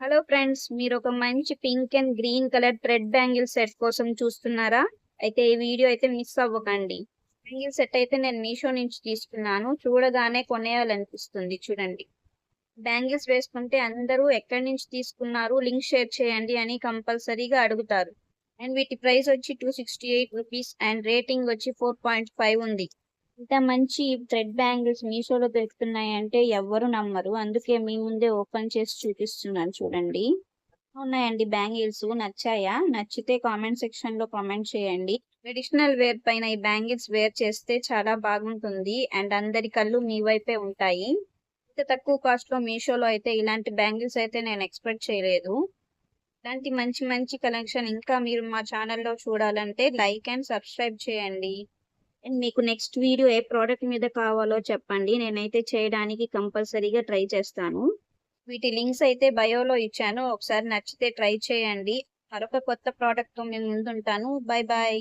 Hello friends, మీరు ఒక మంచి pink and green colour thread bangle set కోసం చూస్తున్నారా? అయితే ఈ వీడియో అయితే మిస్ అవ్వకండి. బ్యాంగిల్ సెట్ అయితే నేను మీషో నుంచి తీసుకున్నాను. చూడగానే కొనేయాలనిపిస్తుంది. చూడండి, బ్యాంగిల్స్ వేసుకుంటే అందరూ ఎక్కడి నుంచి తీసుకున్నారు, లింక్ షేర్ చేయండి అని కంపల్సరీగా అడుగుతారు. అండ్ వీటి ప్రైస్ వచ్చి 268 రూపీస్ అండ్ రేటింగ్ వచ్చి 4.5 ఉంది. ఇంత మంచి థ్రెడ్ బ్యాంగిల్స్ మీషోలో దొరుకుతున్నాయంటే ఎవ్వరు నమ్మరు. అందుకే మీ ముందే ఓపెన్ చేసి చూపిస్తున్నాను. చూడండి, ఉన్నాయండి బ్యాంగిల్స్. నచ్చాయా? నచ్చితే కామెంట్ సెక్షన్ లో కామెంట్ చేయండి. ట్రెడిషనల్ వేర్ పైన ఈ బ్యాంగిల్స్ వేర్ చేస్తే చాలా బాగుంటుంది అండ్ అందరి కళ్ళు మీ వైపే ఉంటాయి. ఇంత తక్కువ కాస్ట్ లో మీషోలో అయితే ఇలాంటి బ్యాంగిల్స్ అయితే నేను ఎక్స్పెక్ట్ చేయలేదు. ఇలాంటి మంచి మంచి కలెక్షన్ ఇంకా మీరు మా ఛానల్లో చూడాలంటే లైక్ అండ్ సబ్స్క్రైబ్ చేయండి. అండ్ మీకు నెక్స్ట్ వీడియో ఏ ప్రోడక్ట్ మీద కావాలో చెప్పండి, నేనైతే చేయడానికి కంపల్సరీగా ట్రై చేస్తాను. వీటి లింక్స్ అయితే బయోలో ఇచ్చాను, ఒకసారి నచ్చితే ట్రై చేయండి. మరొక కొత్త ప్రోడక్ట్ తో మేము ముందుంటాను. Bye bye.